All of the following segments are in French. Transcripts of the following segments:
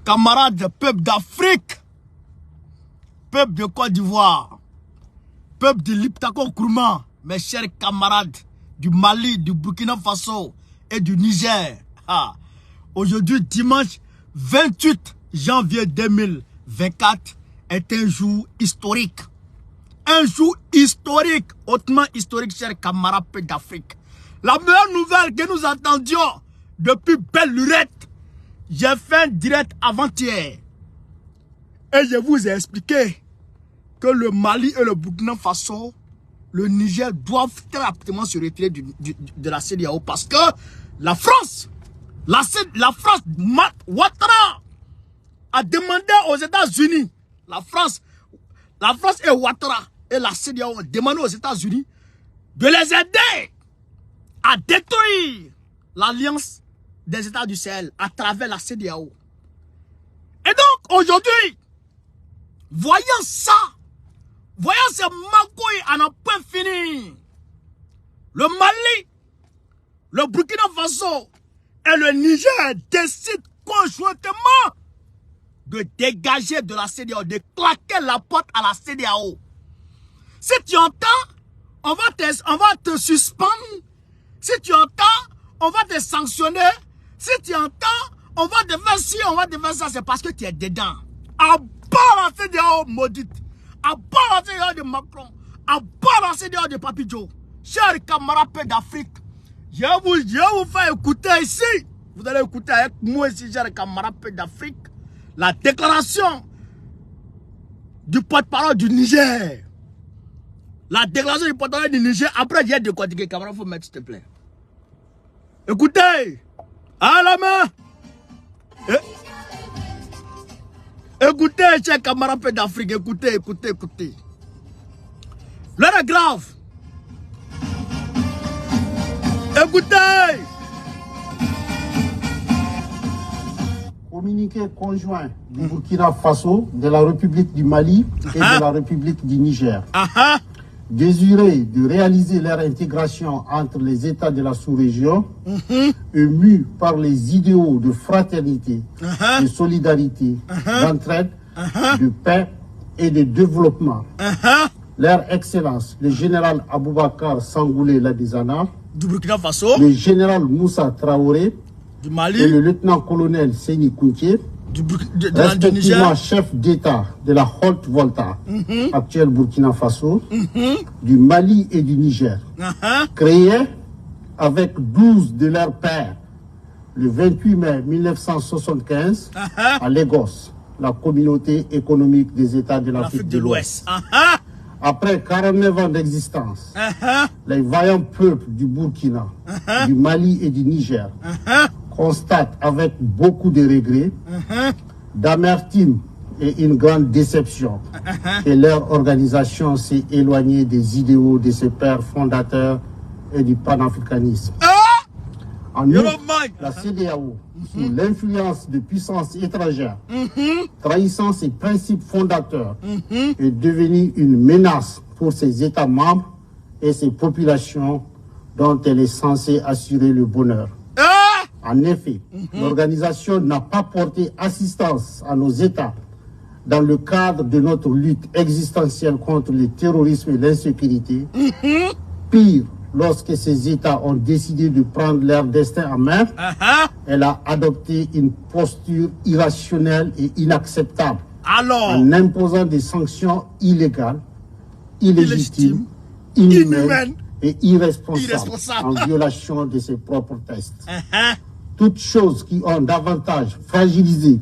camarades, peuple d'Afrique, peuple de Côte d'Ivoire, peuple de Liptako Nkrumah, mes chers camarades du Mali, du Burkina Faso et du Niger. Ah. Aujourd'hui, dimanche 28 janvier 2024 est un jour historique. Un jour historique, hautement historique, chers camarades d'Afrique. La meilleure nouvelle que nous attendions depuis belle lurette, j'ai fait un direct avant-hier. Et je vous ai expliqué que le Mali et le Burkina Faso, le Niger doivent très rapidement se retirer de la CEDEAO parce que la France, Ouattara a demandé aux États-Unis, la France et Ouattara et la CEDEAO ont demandé aux États-Unis de les aider à détruire l'alliance des États du Sahel à travers la CEDEAO. Et donc aujourd'hui, voyant ça, voyant ces magouilles à n'en point fini, le Mali, le Burkina Faso et le Niger décident conjointement de dégager de la CEDEAO, de claquer la porte à la CEDEAO. Si tu entends, on va te suspendre. Si tu entends, on va te sanctionner. Si tu entends, on va te faire ci, on va te faire ça. C'est parce que tu es dedans. À bas la CEDEAO maudite. À bas la CEDEAO de Macron. À bas la CEDEAO de Papi Joe. Chers camarades d'Afrique, je vais vous faire écouter ici. Vous allez écouter avec moi ici, chers camarades d'Afrique, la déclaration du porte-parole du Niger. La déclaration du porte-parole du Niger. Après, j'ai décortiqué. Camarade, il faut mettre, s'il te plaît. Écoutez. À la main. Écoutez, chers camarades d'Afrique. Écoutez. L'heure est grave. Écoutez. Communiqué conjoint du Burkina Faso, de la République du Mali et de la République du Niger. Désiré de réaliser leur intégration entre les États de la sous-région, émus par les idéaux de fraternité, de solidarité, d'entraide, de paix et de développement. Leur Excellence, le général Aboubakar Sangoulé Ladizana, du Burkina Faso, le général Moussa Traoré, du Mali, et le lieutenant-colonel Séni Kountié, respectivement chef d'État de la Haute-Volta, actuelle Burkina Faso, du Mali et du Niger, créés avec 12 de leurs pères le 28 mai 1975 à Lagos, la communauté économique des États de l'Afrique de l'Ouest. Après 49 ans d'existence, les vaillants peuples du Burkina, du Mali et du Niger constatent avec beaucoup de regrets, d'amertume et une grande déception que leur organisation s'est éloignée des idéaux de ses pères fondateurs et du panafricanisme. En outre, la CEDEAO, sous l'influence de puissances étrangères, trahissant ses principes fondateurs, est devenue une menace pour ses États membres et ses populations dont elle est censée assurer le bonheur. En effet, l'organisation n'a pas porté assistance à nos États dans le cadre de notre lutte existentielle contre le terrorisme et l'insécurité. Pire, lorsque ces États ont décidé de prendre leur destin en main, elle a adopté une posture irrationnelle et inacceptable en imposant des sanctions illégales, illégitimes, inhumaines et irresponsables en violation de ses propres tests. Toutes choses qui ont davantage fragilisé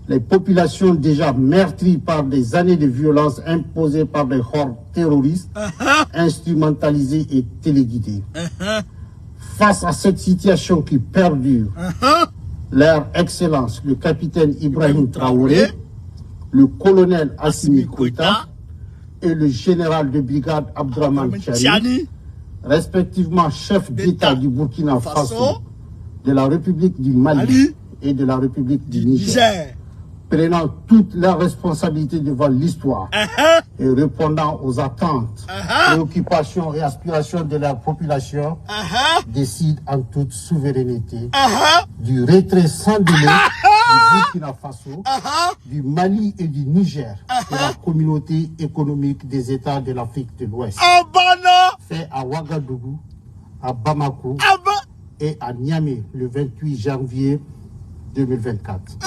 les populations déjà meurtries par des années de violence imposées par des hordes terroristes, instrumentalisées et téléguidées. Face à cette situation qui perdure, leur Excellence, le capitaine Ibrahim Traoré, le colonel Assimi Goïta et le général de brigade Abdraman Tchani, respectivement chef d'État du Burkina Faso, de la République du Mali et de la République du Niger, prenant toutes leurs responsabilités devant l'histoire et répondant aux attentes, préoccupations et aspirations de leur population, décident en toute souveraineté du retrait sans délai du Burkina Faso, du Mali et du Niger, de la communauté économique des États de l'Afrique de l'Ouest. Fait à Ouagadougou, à Bamako et à Niamey le 28 janvier 2024.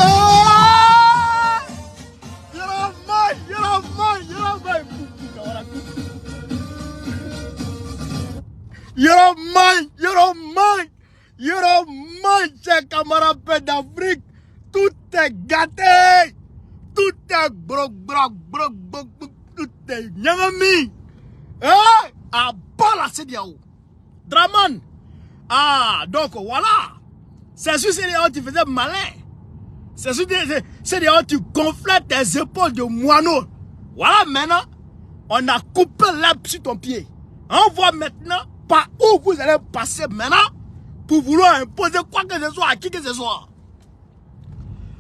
Chers camarades d'Afrique, tout est gâté, tout est tout est nyangami. À bas la CEDEAO. Draman. Ah, donc voilà. C'est sur CEDEAO tu faisais malin. C'est sur CEDEAO tu gonflais tes épaules de moineau. Voilà, maintenant, on a coupé l'herbe sur ton pied. On voit maintenant par où vous allez passer maintenant pour vouloir imposer quoi que ce soit à qui que ce soit.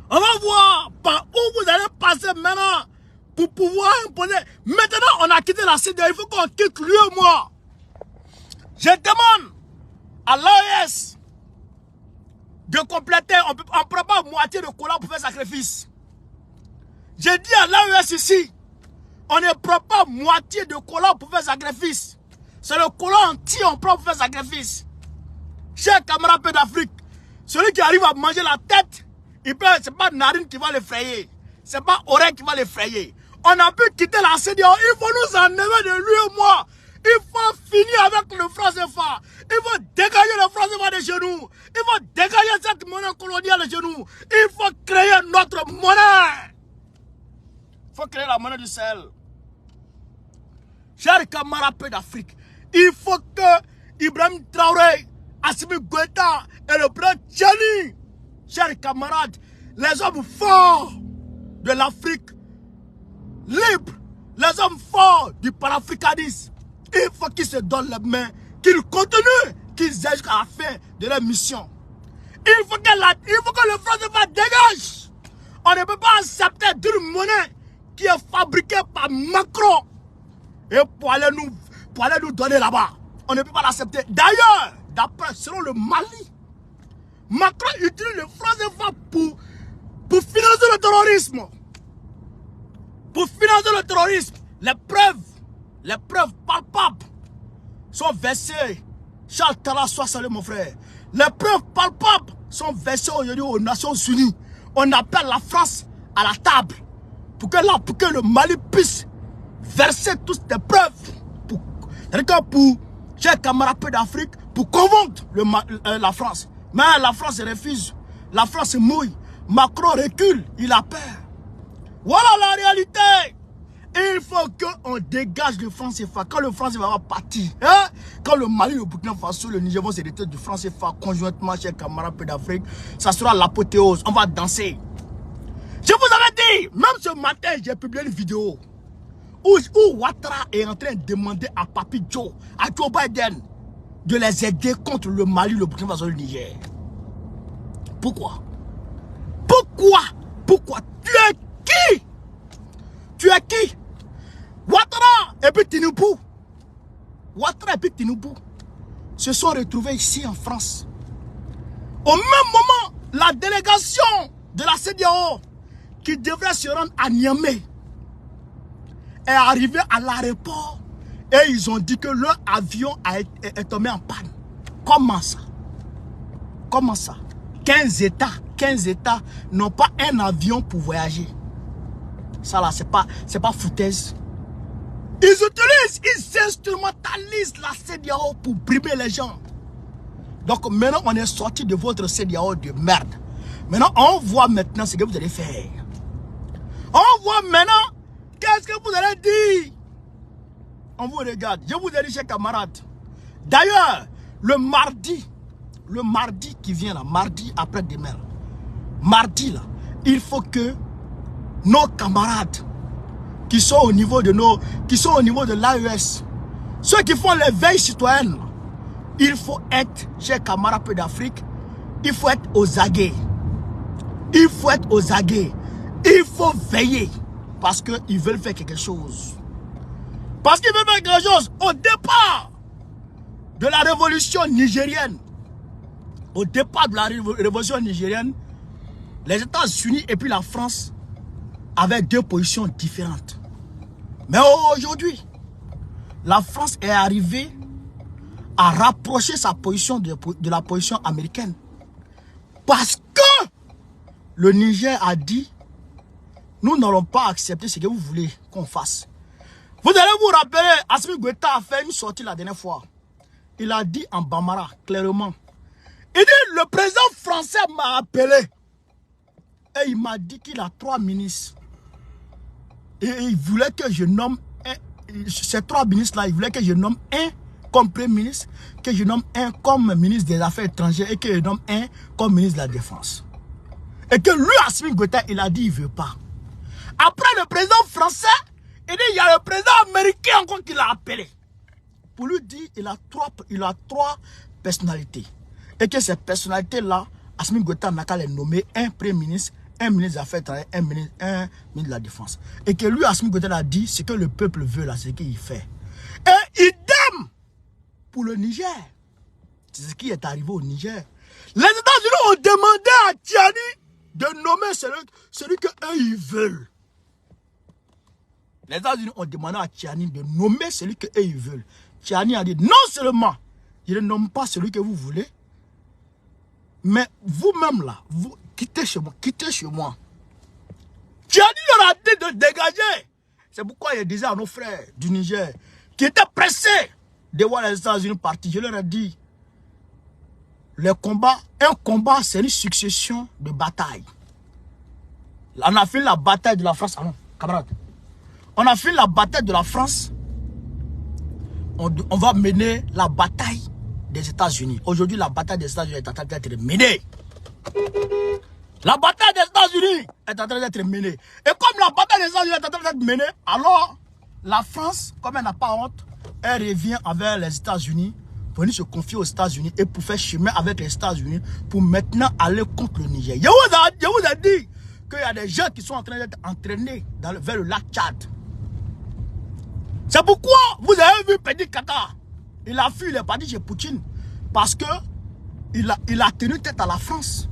On va voir par où vous allez passer maintenant pour pouvoir imposer. Maintenant, on a quitté la CEDEAO, il faut qu'on quitte lui et moi. Je demande à l'AES de compléter, on ne prend pas moitié de cola pour faire sacrifice. J'ai dit à l'AES ici, on ne prend pas moitié de cola pour faire sacrifice. C'est le cola entier on prend pour faire sacrifice. Chers camarades d'Afrique, celui qui arrive à manger la tête, c'est pas narine qui va l'effrayer. C'est pas oreille qui va l'effrayer. On a pu quitter la CEDEAO. Il faut nous enlever de lui et moi. Il faut finir avec le franc CFA. Il faut dégager le franc CFA de chez nous. Il faut dégager cette monnaie coloniale de chez nous. Il faut créer notre monnaie. Il faut créer la monnaie du Sahel. Chers camarades d'Afrique, il faut que Ibrahim Traoré, Assimi Goïta et le prince Tchani, chers camarades, les hommes forts de l'Afrique libre, les hommes forts du panafricanisme, il faut qu'ils se donnent les mains, qu'ils continuent, qu'ils aient jusqu'à la fin de leur mission. Il faut que le franc CFA dégage. On ne peut pas accepter d'une monnaie qui est fabriquée par Macron et pour aller nous donner là-bas. On ne peut pas l'accepter. D'ailleurs, selon le Mali, Macron utilise le franc CFA pour financer le terrorisme. Pour financer le terrorisme. Les preuves palpables sont versées. Charles Tala, sois salué mon frère. Les preuves palpables sont versées aujourd'hui aux Nations Unies. On appelle la France à la table pour que le Mali puisse verser toutes les preuves pour chers camarades d'Afrique, pour convaincre la France. Mais la France refuse. La France mouille. Macron recule. Il a peur. Voilà la réalité. Il faut qu'on dégage le franc CFA. Quand le franc CFA va partir, quand le Mali, le Burkina Faso, le Niger vont s'hériter du franc CFA conjointement, chers camarades d'Afrique, ça sera l'apothéose. On va danser. Je vous avais dit, même ce matin, j'ai publié une vidéo où Ouattara est en train de demander à Papi Joe, à Joe Biden, de les aider contre le Mali, le Burkina Faso et le Niger. Pourquoi? Pourquoi? Tu es qui? Tu es qui? Ouattara et puis Tinubu. Ouattara et puis Tinubu se sont retrouvés ici en France. Au même moment, la délégation de la CEDEAO qui devrait se rendre à Niamey est arrivée à l'aéroport et ils ont dit que leur avion est tombé en panne. Comment ça? Comment ça? 15 États n'ont pas un avion pour voyager. Ça là, c'est pas foutaise. Ils instrumentalisent la CEDEAO pour brimer les gens. Donc maintenant, on est sorti de votre CEDEAO de merde. Maintenant, on voit maintenant ce que vous allez faire. On voit maintenant qu'est-ce que vous allez dire. On vous regarde. Je vous ai dit, chers camarades. D'ailleurs, le mardi qui vient là, mardi après-demain, mardi là, il faut que nos camarades qui sont au niveau de l'AES, ceux qui font les veilles citoyennes, il faut être, chers camarades d'Afrique, il faut être aux aguets. Il faut être aux aguets. Il faut veiller. Parce qu'ils veulent faire quelque chose. Parce qu'ils veulent faire quelque chose. Au départ de la révolution nigérienne, les États-Unis et puis la France avaient deux positions différentes. Mais aujourd'hui, la France est arrivée à rapprocher sa position de la position américaine. Parce que le Niger a dit, nous n'allons pas accepter ce que vous voulez qu'on fasse. Vous allez vous rappeler, Assimi Goïta a fait une sortie la dernière fois. Il a dit en Bambara, clairement. Il dit, le président français m'a appelé. Et il m'a dit qu'il a 3 ministres. Et il voulait que je nomme ces 3 ministres-là, il voulait que je nomme un comme premier ministre, que je nomme un comme ministre des Affaires étrangères et que je nomme un comme ministre de la Défense. Et que lui, Assimi Goïta, il a dit il ne veut pas. Après le président français, il dit il y a le président américain encore qui l'a appelé. Pour lui dire il a 3 personnalités. Et que ces personnalités-là, Assimi Goïta n'a qu'à les nommer un premier ministre, un ministre des Affaires étrangères, un ministre de la Défense. Et que lui, Assimi Goïta a dit ce que le peuple veut là, c'est ce qu'il fait. Et idem pour le Niger. C'est ce qui est arrivé au Niger. Les États-Unis ont demandé à Tiani de nommer celui qu'eux ils veulent. Les États-Unis ont demandé à Tiani de nommer celui qu'eux ils veulent. Tiani a dit non seulement, je ne nomme pas celui que vous voulez, mais vous-même là, vous quittez chez moi, Tiani leur a dit de dégager. C'est pourquoi il disait à nos frères du Niger, qui étaient pressés de voir les États-Unis partir, je leur ai dit, un combat, c'est une succession de batailles. On a fait la bataille de la France. Ah non, camarade. On a fait la bataille de la France. On va mener la bataille des États-Unis. Aujourd'hui, la bataille des États-Unis est en train d'être menée. La bataille des États-Unis est en train d'être menée. Et comme la bataille des États-Unis est en train d'être menée, alors la France, comme elle n'a pas honte, elle revient avec les États-Unis pour venir se confier aux États-Unis et pour faire chemin avec les États-Unis pour maintenant aller contre le Niger. Je vous ai dit qu'il y a des gens qui sont en train d'être entraînés vers le lac Tchad. C'est pourquoi vous avez vu Pedi Kata. Il a fui, il est parti chez Poutine. Parce que il a tenu tête à la France.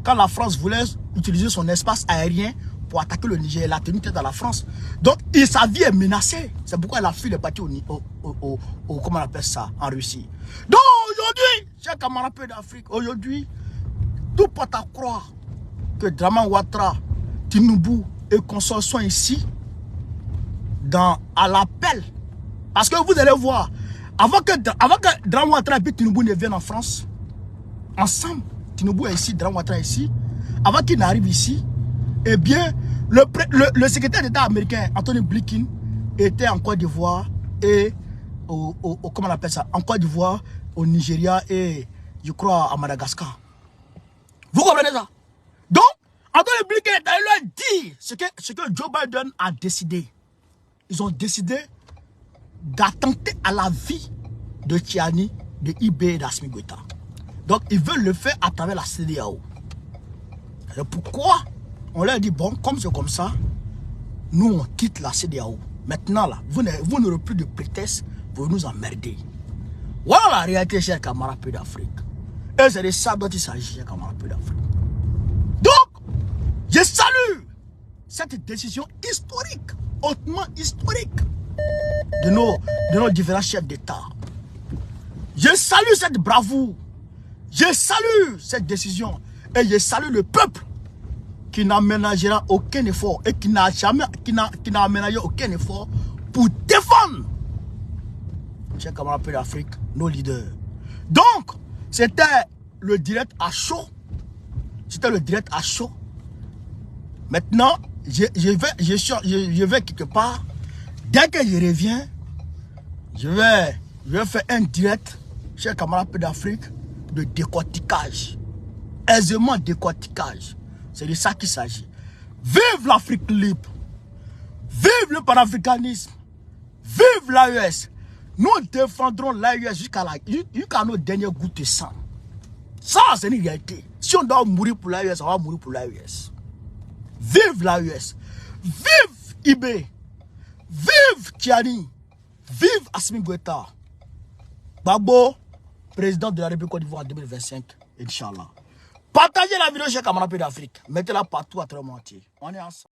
Quand la France voulait utiliser son espace aérien pour attaquer le Niger, il a tenu tête à la France. Donc sa vie est menacée. C'est pourquoi il a fui, il est parti comment on appelle ça, en Russie. Donc aujourd'hui, chers camarades d'Afrique, aujourd'hui, tout porte à croire que Dramane Ouattara, Tinubu et consorts sont ici à l'appel. Parce que vous allez voir, avant que Dramane Ouattara et Tinubu ne viennent en France, ensemble, Tinubu est ici, Dramane Ouattara est ici, avant qu'ils n'arrivent ici, eh bien, le secrétaire d'État américain, Anthony Blinken, était en Côte d'Ivoire et comment on appelle ça, en Côte d'Ivoire, au Nigeria et je crois à Madagascar. Vous comprenez ça? Donc, Anthony Blinken est allé leur dire ce que Joe Biden a décidé. Ils ont décidé d'attenter à la vie de Tiani, de IB et d'Assimi Goïta. Donc, ils veulent le faire à travers la CEDEAO. Et pourquoi on leur dit, bon, comme c'est comme ça, nous, on quitte la CEDEAO. Maintenant, là, vous n'aurez plus de prétexte pour nous emmerder. Voilà la réalité, chers camarades d'Afrique. Et c'est de ça dont il s'agit, chers camarades d'Afrique. Donc, je salue cette décision historique, hautement historique, de nos différents chefs d'État. Je salue cette bravoure. Je salue cette décision. Et je salue le peuple qui n'a ménagé aucun effort et qui n'a aménagé aucun effort pour défendre, chers camarades d'Afrique, nos leaders. Donc, c'était le direct à chaud. C'était le direct à chaud. Maintenant, je vais quelque part. Dès que je reviens, je vais faire un direct, chers camarades d'Afrique, de décortiquage. Aisément décortiquage. C'est de ça qu'il s'agit. Vive l'Afrique libre. Vive le panafricanisme. Vive l'AES. Nous défendrons l'AES jusqu'à nos dernières gouttes de sang. Ça, c'est une réalité. Si on doit mourir pour l'AES, on va mourir pour l'AES. Vive l'AES. Vive IB. Vive Tiani. Vive Assimi Goïta. Babo, président de la République Côte d'Ivoire en 2025, Inch'Allah. Partagez la vidéo chez Camarade d'Afrique. Mettez-la partout à travers le monde entier. On est ensemble.